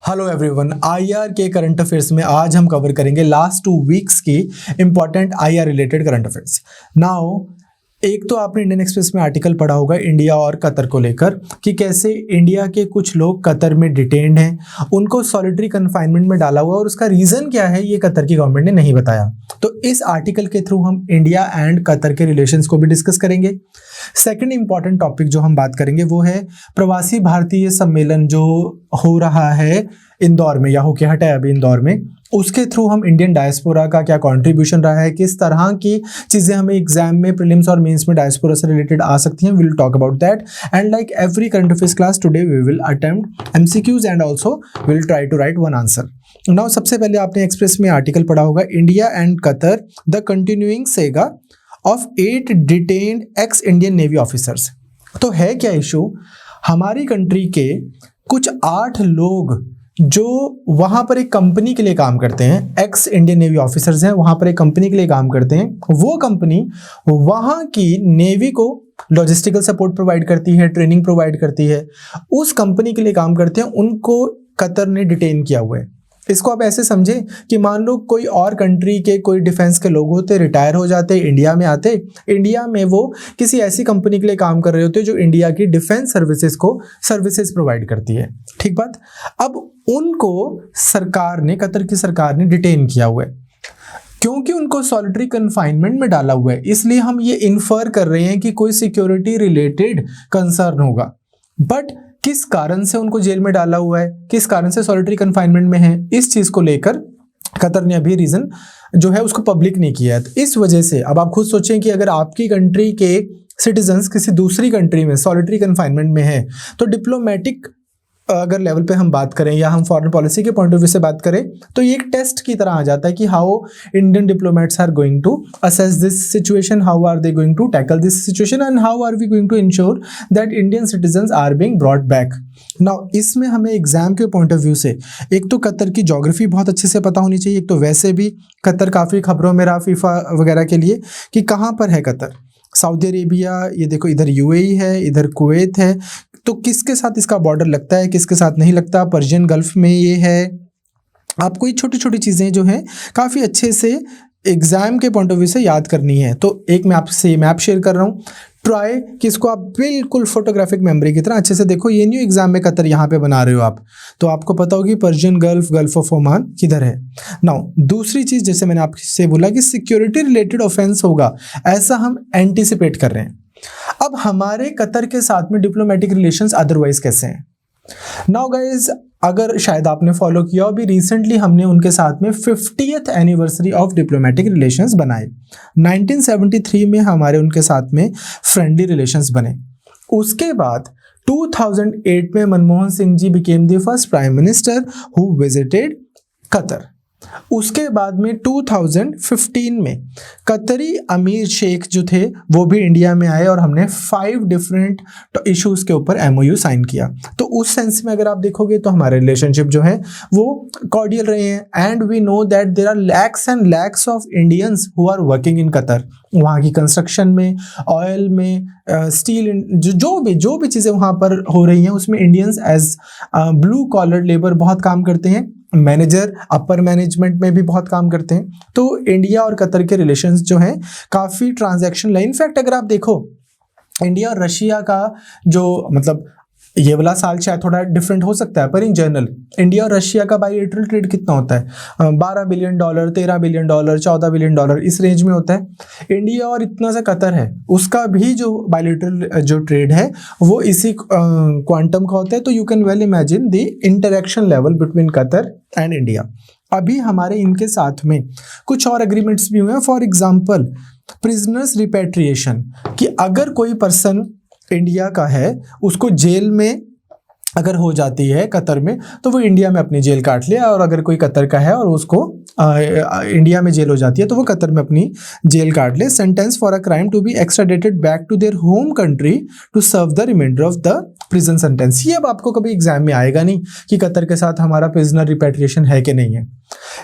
Hello everyone, IR के current affairs में आज हम कवर करेंगे लास्ट 2 वीक्स की important IR related current affairs. Now एक तो आपने इंडियन एक्सप्रेस में आर्टिकल पढ़ा होगा इंडिया और कतर को लेकर कि कैसे इंडिया के कुछ लोग कतर में डिटेन्ड हैं, उनको सॉलिटरी कन्फाइनमेंट में डाला हुआ और उसका रीज़न क्या है ये कतर की गवर्नमेंट ने नहीं बताया। तो इस आर्टिकल के थ्रू हम इंडिया एंड कतर के रिलेशंस को भी डिस्कस करेंगे। सेकंड इंपॉर्टेंट टॉपिक जो हम बात करेंगे वो है प्रवासी भारतीय सम्मेलन जो हो रहा है इंदौर में या होके हटा है अभी इंदौर में, उसके थ्रू हम इंडियन डायस्पोरा का क्या कंट्रीब्यूशन रहा है, किस तरह की चीज़ें हमें एग्जाम में प्रीलिम्स और मेंस में डायस्पोरा से रिलेटेड आ सकती हैं। We will talk about that and like every current affairs class today we will attempt MCQs and also we will try to write one answer. Now सबसे पहले आपने एक्सप्रेस में आर्टिकल पढ़ा होगा India and Qatar the continuing saga of 8 detained ex Indian navy officers. तो है क्या issue, हमारी कंट्री के कुछ 8 लोग जो वहाँ पर एक कंपनी के लिए काम करते हैं, एक्स इंडियन नेवी ऑफिसर्स हैं, वहाँ पर एक कंपनी के लिए काम करते हैं, वो कंपनी वहाँ की नेवी को लॉजिस्टिकल सपोर्ट प्रोवाइड करती है, ट्रेनिंग प्रोवाइड करती है, उस कंपनी के लिए काम करते हैं, उनको कतर ने डिटेन किया हुआ है। इसको आप ऐसे समझें कि मान लो कोई और कंट्री के कोई डिफेंस के लोग होते, रिटायर हो जाते, इंडिया में आते, इंडिया में वो किसी ऐसी कंपनी के लिए काम कर रहे होते जो इंडिया की डिफेंस सर्विसेज को सर्विसेज प्रोवाइड करती है। ठीक बात। अब उनको सरकार ने, कतर की सरकार ने डिटेन किया हुआ है क्योंकि उनको सॉलिटरी कन्फाइनमेंट में डाला हुआ है, इसलिए हम ये इन्फर कर रहे हैं कि कोई सिक्योरिटी रिलेटेड कंसर्न होगा। बट किस कारण से उनको जेल में डाला हुआ है, किस कारण से सॉलिटरी कन्फाइनमेंट में है, इस चीज को लेकर कतर ने अभी रीजन जो है उसको पब्लिक नहीं किया है। तो इस वजह से अब आप खुद सोचें कि अगर आपकी कंट्री के सिटीजन्स किसी दूसरी कंट्री में सॉलिटरी कन्फाइनमेंट में है तो डिप्लोमेटिक अगर लेवल पे हम बात करें या हम फॉरेन पॉलिसी के पॉइंट ऑफ व्यू से बात करें तो ये एक टेस्ट की तरह आ जाता है कि how Indian diplomats are going to assess this situation, how are they going to tackle this situation and how are we going to ensure that Indian citizens are being brought back. Now इसमें हमें exam के point of view से एक तो Qatar की geography बहुत अच्छे से पता होनी चाहिए, एक तो वैसे भी कतर काफ़ी खबरों में रहा फीफा वगैरह के लिए कि कहाँ पर है कतर। सऊदी अरेबिया, ये देखो इधर यूएई है, इधर कुवैत है, तो किसके साथ इसका बॉर्डर लगता है, किसके साथ नहीं लगता, पर्शियन गल्फ में ये है। आपको ये छोटी छोटी चीज़ें जो हैं काफ़ी अच्छे से एग्जाम के पॉइंट ऑफ व्यू से याद करनी है। तो एक मैं आपसे मैप शेयर कर रहा हूँ, ट्राई कि इसको आप बिल्कुल फोटोग्राफिक मेमोरी की तरह अच्छे से देखो। ये न्यू एग्जाम में कतर यहाँ पे बना रहे हो आप, तो आपको पता होगी Persian gulf, gulf of Oman किधर है। नाउ दूसरी चीज़ जैसे मैंने आपसे बोला कि सिक्योरिटी रिलेटेड ऑफेंस होगा, ऐसा हम एंटिसिपेट कर रहे हैं। अब हमारे कतर के साथ में डिप्लोमेटिक रिलेशंस अदरवाइज कैसे हैं। नाउ गाइज, अगर शायद आपने फॉलो किया अभी रिसेंटली हमने उनके साथ में 50th anniversary of diplomatic relations बनाए। 1973 में हमारे उनके साथ में फ्रेंडली रिलेशंस बने। उसके बाद 2008 में Manmohan Singh ji became the first prime minister who visited Qatar. उसके बाद में 2015 में कतरी अमीर शेख जो थे वो भी इंडिया में आए और हमने 5 डिफरेंट इश्यूज के ऊपर एमओयू साइन किया। तो उस सेंस में अगर आप देखोगे तो हमारे रिलेशनशिप जो है वो कॉर्डियल रहे हैं and we know that there are lakhs and lakhs of Indians who are working in Qatar. वहाँ की कंस्ट्रक्शन में, ऑयल में, स्टील, जो भी चीज़ें वहाँ पर हो रही हैं उसमें Indians as blue collar labour बहुत काम करते हैं, मैनेजर अपर मैनेजमेंट में भी बहुत काम करते हैं। तो इंडिया और कतर के रिलेशंस जो हैं काफ़ी ट्रांजैक्शन लाइन। इनफैक्ट अगर आप देखो इंडिया और रशिया का जो मतलब ये वाला साल शायद थोड़ा डिफरेंट हो सकता है पर इन जनरल इंडिया और रशिया का बायलैटरल ट्रेड कितना होता है, $12 बिलियन, $13 बिलियन, $14 बिलियन, इस रेंज में होता है। इंडिया और इतना सा कतर है उसका भी जो बायलैटरल जो ट्रेड है वो इसी क्वांटम का होता है। तो you can well imagine the interaction level between Qatar and India. अभी हमारे इनके साथ में कुछ और एग्रीमेंट्स भी हुए हैं, फॉर एग्जाम्पल प्रिजनर्स रिपेट्रिएशन, कि अगर कोई पर्सन इंडिया का है उसको जेल में अगर हो जाती है कतर में तो वो इंडिया में अपनी जेल काट ले, और अगर कोई कतर का है और उसको इंडिया में जेल हो जाती है तो वो कतर में अपनी जेल काट ले। Sentence for a crime to be extradited back to their home country to serve the remainder of the prison sentence. ये अब आपको कभी एग्जाम में आएगा नहीं कि कतर के साथ हमारा प्रिजनर रिपेट्रिएशन है कि नहीं है।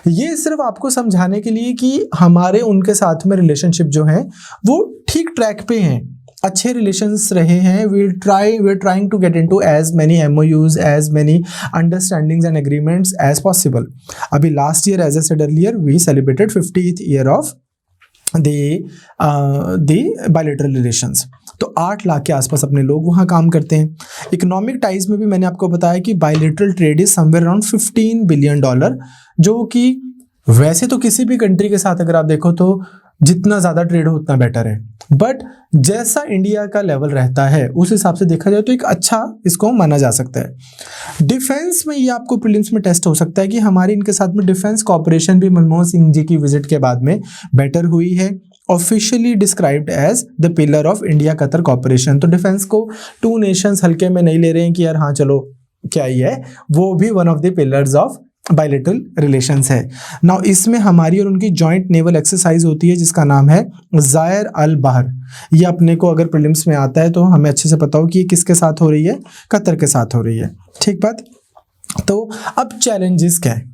ये सिर्फ आपको समझाने के लिए कि हमारे उनके साथ में रिलेशनशिप जो है वो ठीक ट्रैक पे हैं। अच्छे रिलेशंस रहे हैं. we're trying to get into as many MOUs, as many understandings and agreements as possible. अभी last year, as I said earlier, we celebrated 50th year of the bilateral relations. तो 8 लाख के आसपास अपने लोग वहाँ काम करते हैं. इकोनॉमिक टाइज में भी मैंने आपको बताया कि bilateral trade is somewhere around $15 billion, जो कि वैसे तो किसी भी कंट्री के साथ अगर आप देखो तो जितना ज़्यादा ट्रेड हो उतना बेटर है, बट जैसा इंडिया का लेवल रहता है उस हिसाब से देखा जाए तो एक अच्छा इसको माना जा सकता है. डिफेंस में ये आपको प्रीलिम्स में टेस्ट हो सकता है कि हमारी इनके साथ में डिफेंस कॉपरेशन भी मनमोहन सिंह जी की विजिट के बाद में बेटर हुई है. Officially described as the pillar of India Qatar cooperation. तो डिफेंस को टू नेशंस हल्के में नहीं ले रहे हैं कि यार हाँ चलो क्या ही है, वो भी one of the pillars of bilateral relations है. नाउ इसमें हमारी और उनकी जॉइंट नेवल एक्सरसाइज होती है जिसका नाम है ज़ायर अल बहर. ये अपने को अगर प्रीलिम्स में आता है तो हमें अच्छे से पता हो कि ये किसके साथ हो रही है, कतर के साथ हो रही है. ठीक बात. तो अब चैलेंजेस क्या है?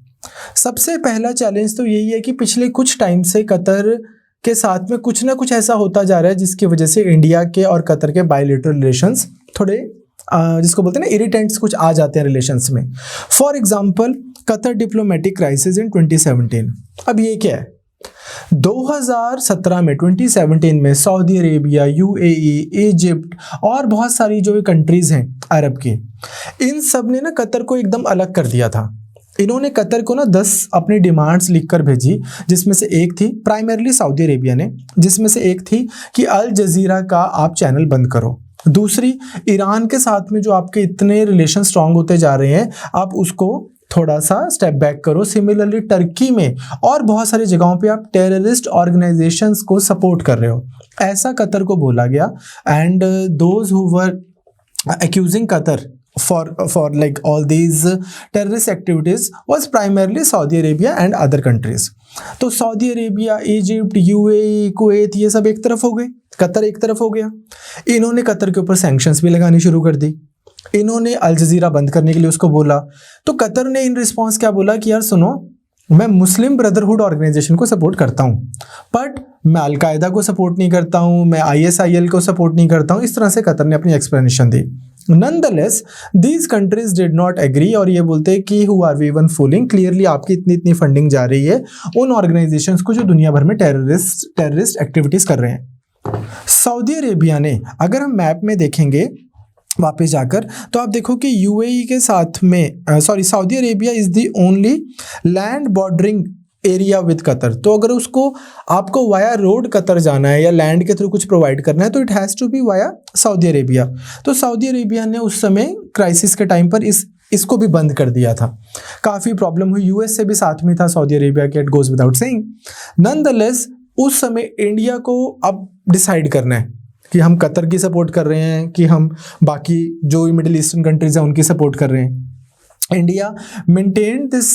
सबसे पहला चैलेंज तो यही है कि पिछले कुछ टाइम से कतर के साथ में कुछ ना कुछ ऐसा होता जा रहा है जिसकी वजह से इंडिया के और कतर के बायलेटरल रिलेशंस थोड़े जिसको बोलते हैं ना इरिटेंट्स कुछ आ जाते हैं रिलेशंस में. For example Qatar diplomatic crisis in 2017. अब ये क्या है? 2017 में 2017 में सऊदी अरेबिया, UAE, इजिप्ट और बहुत सारी जो कंट्रीज हैं अरब की, इन सब ने ना कतर को एकदम अलग कर दिया था. इन्होंने कतर को ना 10 अपनी डिमांड्स लिखकर भेजी, जिसमें से एक थी प्राइमरली सऊदी अरेबिया ने, जिसमें से एक थी कि अल जजीरा का आप चैनल बंद करो. दूसरी, ईरान के साथ में जो आपके इतने रिलेशन स्ट्रांग होते जा रहे हैं आप उसको थोड़ा सा स्टेप बैक करो. सिमिलरली टर्की में और बहुत सारी जगहों पे आप टेररिस्ट ऑर्गेनाइजेशंस को सपोर्ट कर रहे हो, ऐसा कतर को बोला गया. And those who were accusing Qatar for like all these terrorist activities was primarily Saudi Arabia and other countries. तो Saudi Arabia, Egypt, UAE, Kuwait ये सब एक तरफ हो गए, कतर एक तरफ हो गया. इन्होंने कतर के ऊपर सैंक्शंस भी लगानी शुरू कर दी. इन्होंने अल जजीरा बंद करने के लिए उसको बोला. तो कतर ने इन रिस्पॉन्स क्या बोला कि यार सुनो, मैं मुस्लिम ब्रदरहुड ऑर्गेनाइजेशन को सपोर्ट करता हूँ, बट मैं अलकायदा को सपोर्ट नहीं करता हूँ, मैं ISIL को सपोर्ट नहीं करता हूँ. इस तरह से कतर ने अपनी एक्सप्लेनेशन दी. Nonetheless these countries did not agree और ये बोलते हैं कि who are we even fooling, clearly आपकी इतनी इतनी फंडिंग जा रही है उन ऑर्गेनाइजेशंस को जो दुनिया भर में टेररिस्ट एक्टिविटीज कर रहे हैं. सऊदी अरेबिया ने, अगर हम मैप में देखेंगे वापस जाकर, तो आप देखो कि UAE के साथ में Saudi Arabia is the only land bordering area with Qatar. तो अगर उसको आपको वाया रोड कतर जाना है या लैंड के थ्रू कुछ प्रोवाइड करना है तो it has to be via Saudi Arabia. तो सऊदी अरेबिया ने उस समय क्राइसिस के टाइम पर इसको भी बंद कर दिया था. काफ़ी प्रॉब्लम हुई. US से भी साथ में था सऊदी अरेबिया के, it goes without saying. Nonetheless उस समय इंडिया को अब डिसाइड करना है कि हम कतर की सपोर्ट कर रहे हैं कि हम बाकी जो मिडिल ईस्टर्न कंट्रीज हैं उनकी सपोर्ट कर रहे हैं. इंडिया मेंटेन दिस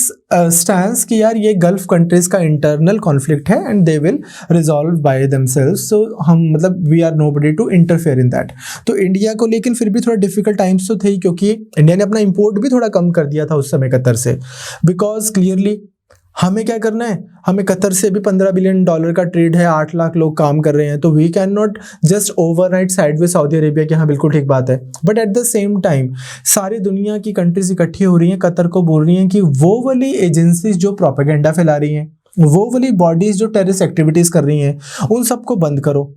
स्टैंस कि यार ये गल्फ कंट्रीज का इंटरनल कॉन्फ्लिक्ट है and they will resolve by themselves. So हम मतलब we are nobody to interfere in that. तो इंडिया को लेकिन फिर भी थोड़ा डिफिकल्ट टाइम्स तो थे ही, क्योंकि इंडिया ने अपना इंपोर्ट भी थोड़ा कम कर दिया था उस समय कतर से. बिकॉज क्लियरली हमें क्या करना है, हमें कतर से भी $15 बिलियन का ट्रेड है, 8 लाख लोग काम कर रहे हैं. तो we can not just overnight side with Saudi Arabia कि हाँ बिल्कुल ठीक बात है. But at the same time सारी दुनिया की कंट्रीज इकट्ठी हो रही हैं, कतर को बोल रही हैं कि वो वाली एजेंसीज जो प्रोपेगेंडा फैला रही हैं, वो वाली बॉडीज जो टेररिस्ट एक्टिविटीज कर रही हैं, उन सबको बंद करो.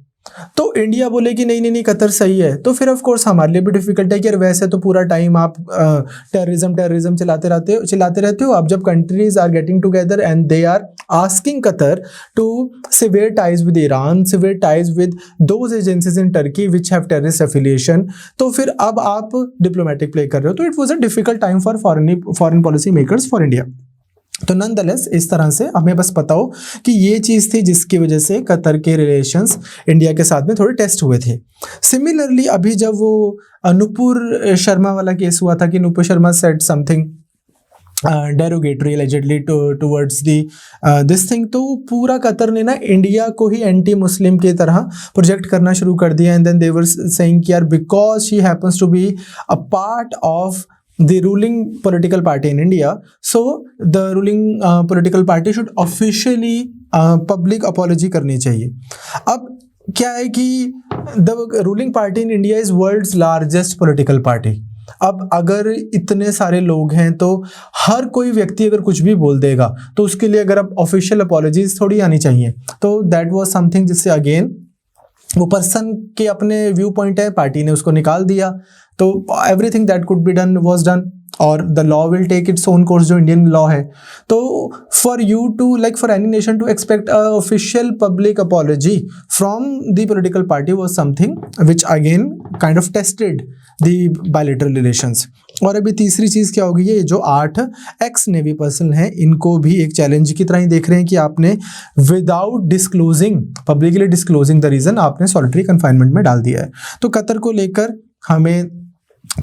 तो इंडिया बोले कि नहीं नहीं नहीं कतर सही है. तो फिर ऑफ कोर्स हमारे लिए भी डिफिकल्ट है कि यार वैसे तो पूरा टाइम आप टेररिज्म चलाते रहते हो. अब जब countries are getting together and they are asking Qatar to sever ties with Iran, sever ties with those agencies in Turkey which have terrorist affiliation, तो फिर अब आप डिप्लोमेटिक प्ले कर रहे हो. तो it was a difficult time for foreign policy makers for India. तो nonetheless इस तरह से हमें बस पता हो कि ये चीज़ थी जिसकी वजह से कतर के रिलेशंस इंडिया के साथ में थोड़े टेस्ट हुए थे. सिमिलरली अभी जब वो नुपुर शर्मा वाला केस हुआ था कि Nupur Sharma said something derogatory allegedly towards this thing, तो पूरा कतर ने ना इंडिया को ही एंटी मुस्लिम की तरह प्रोजेक्ट करना शुरू कर दिया. And then they were saying कि यार because she happens to be a part of the ruling political party in India, so the ruling political party should officially public apology करनी चाहिए. अब क्या है कि the ruling party in India is world's largest political party. अब अगर इतने सारे लोग हैं तो हर कोई व्यक्ति अगर कुछ भी बोल देगा तो उसके लिए अगर अब ऑफिशियल अपॉलॉजीज थोड़ी आनी चाहिए। तो दैट वाज समथिंग जिससे अगेन वो पर्सन के अपने व्यू पॉइंट है, पार्टी ने उसको निकाल दिया। तो everything that could be done was done और the law will take its own course, जो इंडियन लॉ है। तो for you to like for any nation to expect a official public apology from the political party was something which again kind of tested the bilateral relations. और अभी तीसरी चीज़ क्या होगी, ये जो 8 एक्स नेवी पर्सन हैं इनको भी एक चैलेंज की तरह ही देख रहे हैं कि आपने without disclosing, publicly disclosing the reason, आपने सॉलिटरी कन्फाइनमेंट में डाल दिया है। तो कतर को लेकर हमें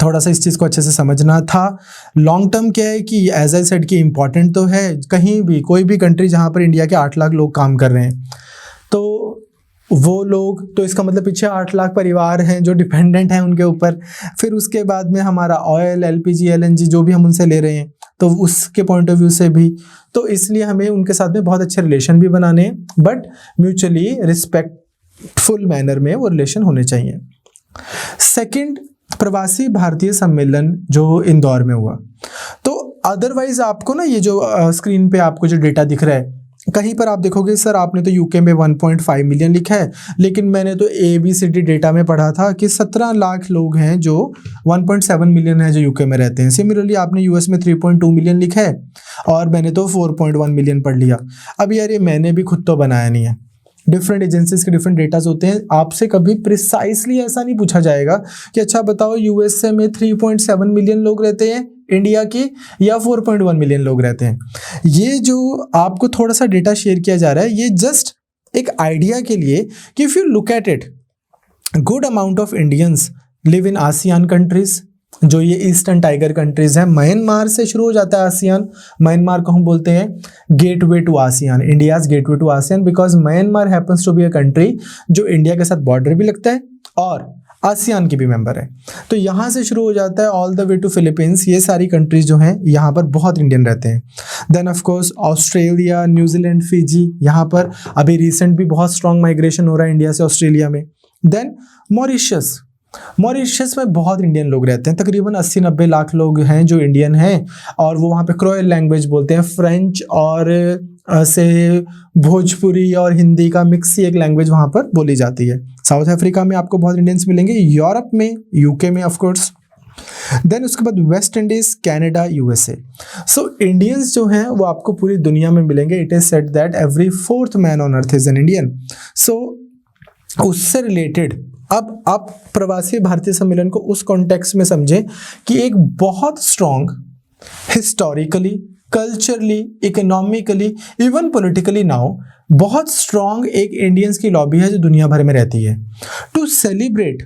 थोड़ा सा इस चीज़ को अच्छे से समझना था। लॉन्ग टर्म क्या है कि एज आई सेड कि इम्पॉर्टेंट तो है, कहीं भी कोई भी कंट्री जहाँ पर इंडिया के 8 लाख लोग काम कर रहे हैं तो वो लोग, तो इसका मतलब पीछे 8 लाख परिवार हैं जो डिपेंडेंट हैं उनके ऊपर। फिर उसके बाद में हमारा ऑयल, एलपीजी, एलएनजी जो भी हम उनसे ले रहे हैं तो उसके पॉइंट ऑफ व्यू से भी, तो इसलिए हमें उनके साथ में बहुत अच्छे रिलेशन भी बनाने हैं, बट म्यूचुअली रिस्पेक्टफुल मैनर में वो रिलेशन होने चाहिए। सेकंड, प्रवासी भारतीय सम्मेलन जो इंदौर में हुआ। तो अदरवाइज आपको ना ये जो स्क्रीन पे आपको जो डेटा दिख रहा है, कहीं पर आप देखोगे सर आपने तो यूके में 1.5 मिलियन लिखा है, लेकिन मैंने तो ABCD डेटा में पढ़ा था कि 17 लाख लोग हैं जो 1.7 मिलियन है जो यूके में रहते हैं। सिमिलरली आपने यूएस में 3.2 मिलियन लिखा है और मैंने तो 4.1 मिलियन पढ़ लिया। अब यार ये मैंने भी खुद तो बनाया नहीं है, डिफरेंट एजेंसीज के डिफरेंट डेटाज होते हैं। आपसे कभी प्रिसाइसली ऐसा नहीं पूछा जाएगा कि अच्छा बताओ यूएसए में 3.7 मिलियन लोग रहते हैं इंडिया के या 4.1 मिलियन लोग रहते हैं। ये जो आपको थोड़ा सा डेटा शेयर किया जा रहा है ये जस्ट एक आइडिया के लिए कि if you look at it, good amount of Indians live in ASEAN countries, जो ये ईस्टर्न टाइगर कंट्रीज हैं। म्यांमार से शुरू हो जाता है आसियान। म्यांमार को हम बोलते हैं gateway to ASEAN, India's gateway to ASEAN, because Myanmar happens to be a country जो इंडिया के साथ बॉर्डर भी लगता है और आसियान की भी मेंबर है। तो यहाँ से शुरू हो जाता है all the way to Philippines. ये सारी कंट्रीज जो हैं यहाँ पर बहुत इंडियन रहते हैं। Then of course Australia, New Zealand, Fiji, यहाँ पर अभी रिसेंट भी बहुत स्ट्रॉन्ग माइग्रेशन हो रहा है इंडिया से ऑस्ट्रेलिया में। देन मॉरिशस, मॉरिशस में बहुत इंडियन लोग रहते हैं, तकरीबन 80-90 लाख लोग हैं जो इंडियन हैं और वो वहाँ पे क्रोयल लैंग्वेज बोलते हैं। फ्रेंच और से भोजपुरी और हिंदी का मिक्स ही एक लैंग्वेज वहाँ पर बोली जाती है। साउथ अफ्रीका में आपको बहुत इंडियंस मिलेंगे, यूरोप में, यूके में ऑफ कोर्स। देन उसके बाद West Indies, Canada, USA. So Indians जो हैं वो आपको पूरी दुनिया में मिलेंगे। It is said that every 4th man on earth is an Indian. So उससे रिलेटेड अब आप प्रवासी भारतीय सम्मेलन को उस कॉन्टेक्स्ट में समझें कि एक बहुत strong historically, culturally, economically, even politically now बहुत स्ट्रॉन्ग एक इंडियंस की लॉबी है जो दुनिया भर में रहती है। टू सेलिब्रेट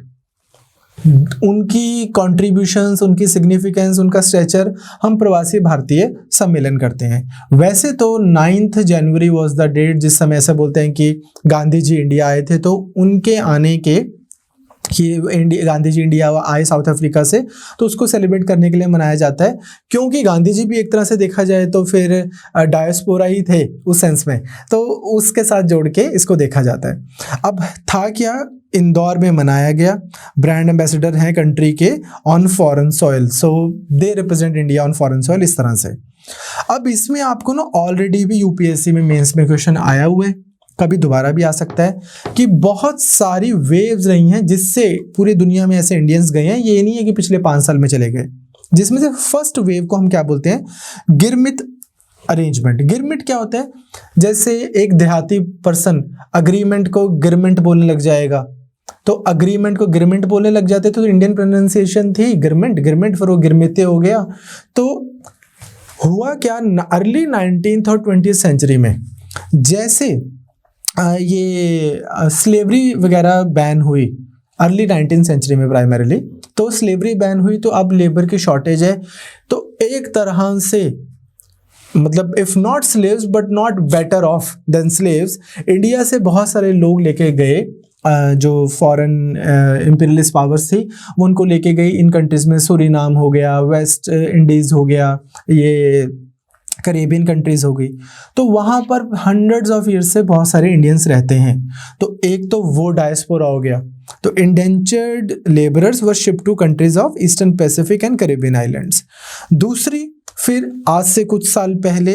उनकी कॉन्ट्रीब्यूशंस, उनकी सिग्निफिकेंस, उनका स्ट्रेचर, हम प्रवासी भारतीय सम्मेलन करते हैं। वैसे तो 9 जनवरी वॉज द डेट जिस समय ऐसा बोलते हैं कि गांधी जी इंडिया आए थे, तो उनके आने के कि गांधी जी इंडिया आए साउथ अफ्रीका से, तो उसको सेलिब्रेट करने के लिए मनाया जाता है, क्योंकि गांधी जी भी एक तरह से देखा जाए तो फिर डायस्पोरा ही थे उस सेंस में, तो उसके साथ जोड़ के इसको देखा जाता है। अब था क्या, इंदौर में मनाया गया। ब्रांड एम्बेसडर हैं कंट्री के on foreign soil, so they represent India on foreign soil, इस तरह से। अब इसमें आपको ना ऑलरेडी भी यूपीएससी में मेंस में क्वेश्चन आया हुआ है, कभी दोबारा भी आ सकता है, कि बहुत सारी वेव्स रही हैं जिससे पूरी दुनिया में ऐसे इंडियंस गए हैं। ये नहीं है कि पिछले 5 साल में चले गए, जिसमें से फर्स्ट वेव को हम क्या बोलते हैं, गिरमित अरेंजमेंट। गिरमिट क्या होता है, जैसे एक देहाती पर्सन अग्रीमेंट को गिरमिट बोलने लग जाएगा, तो अग्रीमेंट को गिरमिट बोलने लग जाते तो इंडियन प्रोनाउंसिएशन थी गिरमिट, गिरमिट, फिर वो गिरमिते हो गया। तो हुआ क्या, अर्ली 19th और 20th सेंचुरी में जैसे ये स्लेवरी वगैरह बैन हुई अर्ली 19th सेंचुरी में प्राइमरीली, तो स्लेवरी बैन हुई तो अब लेबर की शॉर्टेज है, तो एक तरह से मतलब if not slaves but not better off than slaves, India से बहुत सारे लोग लेके गए जो फॉरेन इंपीरियलिस्ट पावर्स थी, वो उनको लेके गई इन कंट्रीज में। सूरीनाम हो गया, वेस्ट इंडीज़ हो गया, ये करेबियन कंट्रीज हो गई, तो वहाँ पर हंड्रेड्स ऑफ ईयर्स से बहुत सारे इंडियंस रहते हैं। तो एक तो वो डायस्पोरा हो गया, तो indentured labourers were shift to countries of Eastern Pacific and Caribbean islands. दूसरी, फिर आज से कुछ साल पहले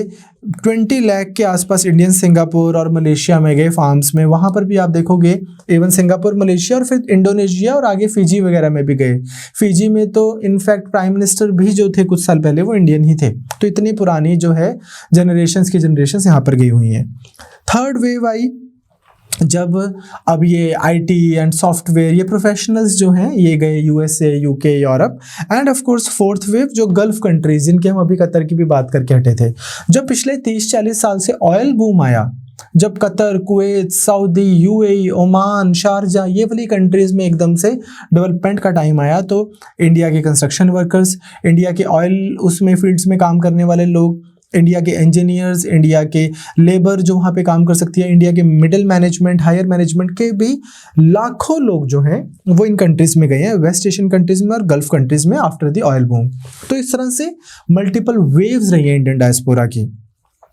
20 लाख के आसपास इंडियन सिंगापुर और मलेशिया में गए फार्म्स में, वहाँ पर भी आप देखोगे इवन सिंगापुर, मलेशिया और फिर इंडोनेशिया और आगे फिजी वगैरह में भी गए। फिजी में तो इनफैक्ट प्राइम मिनिस्टर भी जो थे कुछ साल पहले वो इंडियन ही थे। तो इतनी पुरानी जो है जनरेशन्स की जनरेशन्स यहाँ पर गई हुई हैं। थर्ड वेव आई जब अब ये आईटी एंड सॉफ्टवेयर ये प्रोफेशनल्स जो हैं ये गए USA, UK, Europe. End of course fourth wave जो गल्फ कंट्रीज, जिनके हम अभी कतर की भी बात करके हटे थे। जब पिछले 30-40 साल से ऑयल बूम आया, जब Qatar, Kuwait, Saudi, UAE, Oman, Sharjah ये वाली कंट्रीज में एकदम से डेवलपमेंट का टाइम आया, तो इंडिया के कंस्ट्रक्शन वर्कर्स, इंडिया के ऑयल उसमें फील्ड्स में काम करने वाले लोग, इंडिया के इंजीनियर्स, इंडिया के लेबर जो वहाँ पे काम कर सकती है, इंडिया के मिडिल मैनेजमेंट, हायर मैनेजमेंट के भी लाखों लोग जो हैं वो इन कंट्रीज में गए हैं, वेस्ट एशियन कंट्रीज में और गल्फ कंट्रीज में आफ्टर द ऑयल बूम। तो इस तरह से मल्टीपल वेव्स रही हैं इंडियन डायस्पोरा की।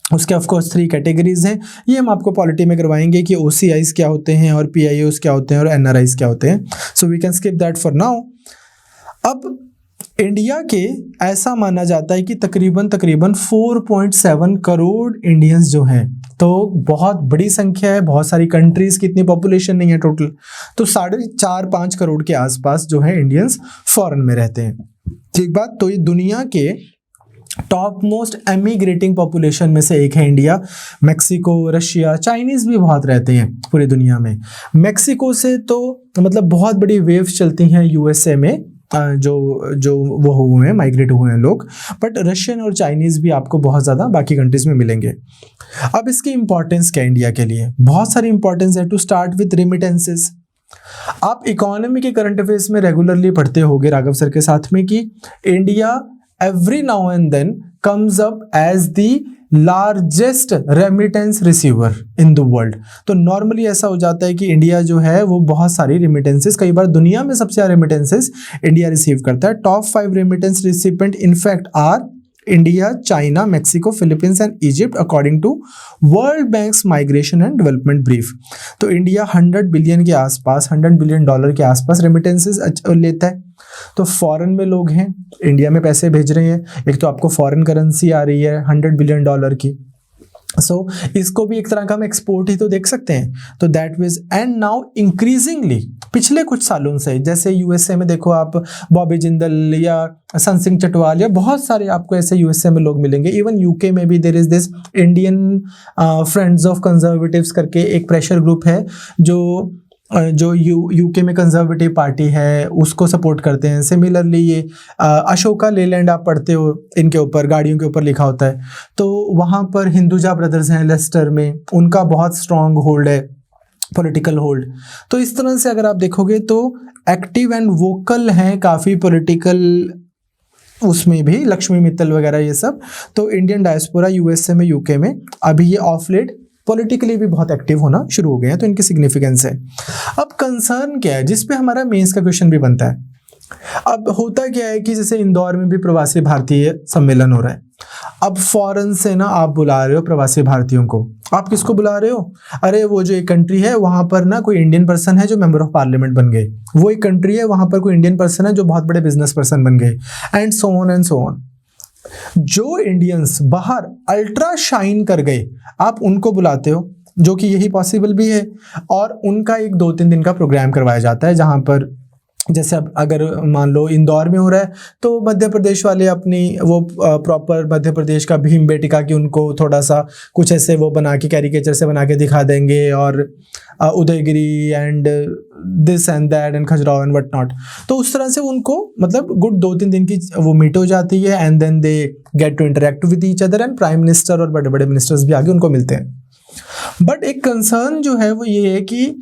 उसके ऑफकोर्स 3 कैटेगरीज हैं, ये हम आपको पॉलिटी में करवाएंगे कि OCIs क्या होते हैं और PIOs क्या होते हैं और NRIs क्या होते हैं। So we can skip that for now. अब इंडिया के ऐसा माना जाता है कि तकरीबन 4.7 करोड़ इंडियंस जो हैं, तो बहुत बड़ी संख्या है। बहुत सारी कंट्रीज की इतनी पॉपुलेशन नहीं है टोटल, तो 4.5-5 करोड़ के आसपास जो है इंडियंस फॉरेन में रहते हैं। ठीक बात। तो ये दुनिया के टॉप मोस्ट एमिग्रेटिंग पॉपुलेशन में से एक है इंडिया। मैक्सिको, रशिया, चाइनीज भी बहुत रहते हैं पूरी दुनिया में। मैक्सिको से तो मतलब बहुत बड़ी वेव्स चलती हैं यूएसए में, जो वो हुए हैं, माइग्रेट हुए हैं लोग। बट रशियन और चाइनीज भी आपको बहुत ज़्यादा बाकी कंट्रीज में मिलेंगे। अब इसकी इंपॉर्टेंस क्या है इंडिया के लिए? बहुत सारी इंपॉर्टेंस है। To start with remittances. आप इकोनॉमी के करंट अफेयर्स में रेगुलरली पढ़ते होंगे राघव सर के साथ में कि India every now and then comes up as the largest remittance receiver in the world। तो नॉर्मली ऐसा हो जाता है कि इंडिया जो है वो बहुत सारी रेमिटेंसेस, कई बार दुनिया में सबसे ज़्यादा रेमिटेंसेस इंडिया रिसीव करता है। Top 5 remittance recipient in fact are India, China, Mexico, Philippines and Egypt according to World Bank's migration and development brief. तो इंडिया 100 बिलियन के आसपास, $100 बिलियन के आसपास रेमिटेंसेस लेता है। तो फॉरेन में लोग हैं, इंडिया में पैसे भेज रहे हैं, एक तो आपको फॉरेन करेंसी आ रही है $100 बिलियन की। सो इसको भी एक तरह का हम एक्सपोर्ट ही तो देख सकते हैं। तो that means and now increasingly पिछले कुछ सालों से, जैसे यूएसए में देखो आप बॉबी जिंदल या सन सिंह चटवाल या बहुत सारे आपको ऐसे यूएसए में लोग मिलेंगे। इवन यूके में भी there is this Indian friends of conservatives करके एक प्रेशर ग्रुप है जो यूके में कंजर्वेटिव पार्टी है उसको सपोर्ट करते हैं। सिमिलरली ये अशोका लेलैंड आप पढ़ते हो, इनके ऊपर गाड़ियों के ऊपर लिखा होता है। तो वहाँ पर हिंदुजा ब्रदर्स हैं लेस्टर में, उनका बहुत स्ट्रॉन्ग होल्ड है, पॉलिटिकल होल्ड। तो इस तरह से अगर आप देखोगे तो एक्टिव एंड वोकल हैं काफ़ी पॉलिटिकल, उसमें भी लक्ष्मी मित्तल वगैरह ये सब। तो इंडियन डायस्पोरा यूएसए में, यूके में अभी ये ऑफ लेट पॉलिटिकली भी बहुत एक्टिव होना शुरू हो गए हैं, तो इनकी सिग्निफिकेंस है। अब कंसर्न क्या है, जिस पे हमारा मेंस का क्वेश्चन भी बनता है। अब होता क्या है कि जैसे इंदौर में भी प्रवासी भारतीय सम्मेलन हो रहा है। अब फॉरेन से ना आप बुला रहे हो प्रवासी भारतीयों को, आप किसको बुला रहे हो? अरे वो जो एक कंट्री है वहां पर ना कोई इंडियन पर्सन है जो मेंबर ऑफ पार्लियामेंट बन गए, वो एक कंट्री है वहां पर कोई इंडियन पर्सन है जो बहुत बड़े बिजनेस पर्सन बन गए, and so on and so on. जो इंडियंस बाहर अल्ट्रा शाइन कर गए आप उनको बुलाते हो, जो कि यही पॉसिबल भी है। और उनका एक 2-3 दिन का प्रोग्राम करवाया जाता है, जहां पर जैसे अब अगर मान लो इंदौर में हो रहा है तो मध्य प्रदेश वाले अपनी वो प्रॉपर मध्य प्रदेश का भीम बेटिका की उनको थोड़ा सा कुछ ऐसे वो बना के कैरिकेचर से बना के दिखा देंगे, और Udayagiri and this and that and Khajuraho and what not. तो उस तरह से उनको मतलब गुड 2-3 दिन की वो मीट हो जाती है, and then they get to interact with each other, and prime minister और बड़े बड़े मिनिस्टर्स भी आगे उनको मिलते हैं। बट एक कंसर्न जो है वो ये है कि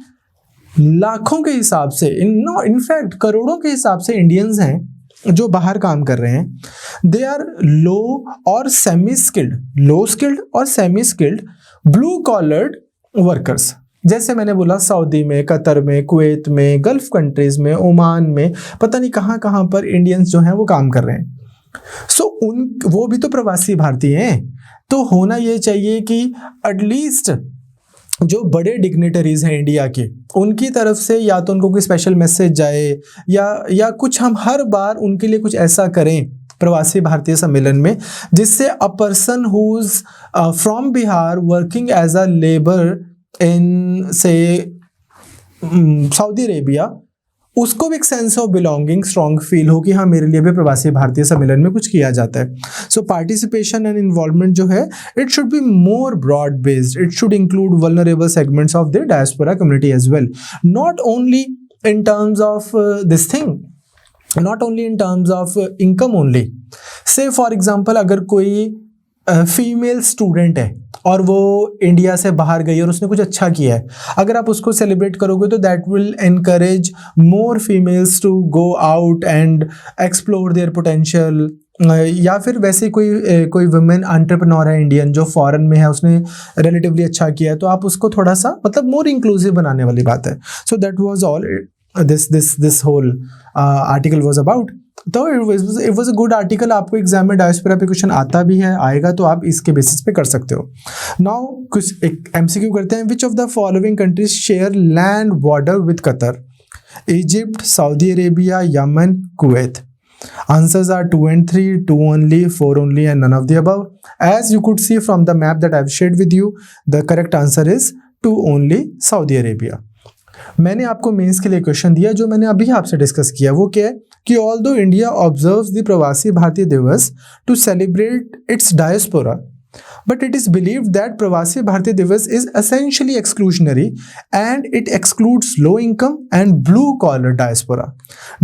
लाखों के हिसाब से, इनफैक्ट करोड़ों के हिसाब से इंडियंस हैं जो बाहर काम कर रहे हैं। दे आर लो और सेमी स्किल्ड, लो स्किल्ड और semi skilled blue collared workers. जैसे मैंने बोला सऊदी में, कतर में, कुवैत में, गल्फ कंट्रीज में, ओमान में, पता नहीं कहाँ कहाँ पर इंडियंस जो हैं वो काम कर रहे हैं। सो वो भी तो प्रवासी भारतीय हैं। तो होना ये चाहिए कि एटलीस्ट जो बड़े डिग्निटरीज हैं इंडिया के, उनकी तरफ से या तो उनको कोई स्पेशल मैसेज जाए या कुछ हम हर बार उनके लिए कुछ ऐसा करें प्रवासी भारतीय सम्मेलन में, जिससे a person who is from Bihar working as a labour in से सऊदी अरेबिया, उसको भी एक sense of belonging strong feel हो कि हाँ मेरे लिए भी प्रवासी भारतीय सम्मेलन में कुछ किया जाता है। सो पार्टिसिपेशन एंड इन्वॉल्वमेंट जो है it should be more broad based, it should include vulnerable segments of the diaspora community as well, not only in terms of this thing, not only in terms of income only. Say for example अगर कोई female student है और वो India से बाहर गई और उसने कुछ अच्छा किया है, अगर आप उसको सेलिब्रेट करोगे तो that will encourage more females to go out and explore their potential. या फिर वैसे कोई वुमेन एंटरप्रेन्योर है इंडियन जो फॉरेन में है, उसने रिलेटिवली अच्छा किया है, तो आप उसको थोड़ा सा मतलब मोर इंक्लूसिव बनाने वाली बात है। So that was all this whole article was about. तो it was a good article. आपको एग्जाम में डायस्पोरा पे क्वेश्चन आता भी है, आएगा, तो आप इसके बेसिस पे कर सकते हो। नाउ कुछ एक एमसीक्यू करते हैं। Which of the following countries share land border with Qatar? Egypt, Saudi Arabia, Yemen, Kuwait. Answers are 2 and 3, 2 only, 4 only, and none of the above. As you could see from the map that I've shared with you, the correct answer is 2 only, Saudi Arabia. मैंने आपको mains के लिए question दिया जो मैंने अभी आपसे discuss किया, वो क्या है कि although India observes the Pravasi Bharatiya Divas to celebrate its diaspora, but it is believed that Pravasi Bharatiya Divas is essentially exclusionary and it excludes low income and blue collar diaspora.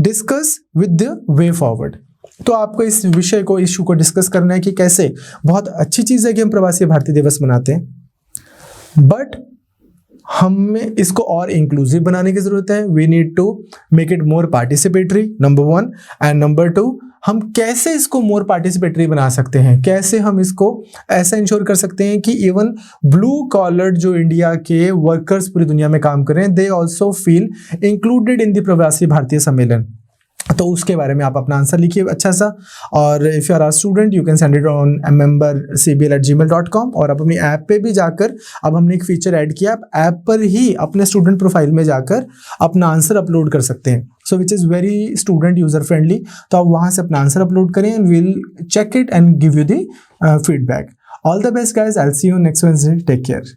Discuss with the way forward. तो आपको इस विषय को, issue को discuss करना है कि कैसे बहुत अच्छी चीज़ है कि हम प्रवासी भारतीय दिवस मनाते हैं, बट हमें इसको और इंक्लूसिव बनाने की जरूरत है। We need to make it more participatory, number 1, and number 2, हम कैसे इसको मोर पार्टिसिपेटरी बना सकते हैं, कैसे हम इसको ऐसा इंश्योर कर सकते हैं कि इवन ब्लू कॉलर्ड जो इंडिया के वर्कर्स पूरी दुनिया में काम कर रहे हैं, they also feel included in the Pravasi भारतीय सम्मेलन। तो उसके बारे में आप अपना आंसर लिखिए अच्छा सा, और if you are are student you can send it on membercbl@gmail.com। और आप अपनी ऐप पे भी जाकर, अब हमने एक फीचर ऐड किया, आप ऐप पर ही अपने स्टूडेंट प्रोफाइल में जाकर अपना आंसर अपलोड कर सकते हैं, so which is very student user friendly. तो आप वहाँ से अपना आंसर अपलोड करें and we'll check it and give you the feedback. All the best guys, I will see you next Wednesday, take care.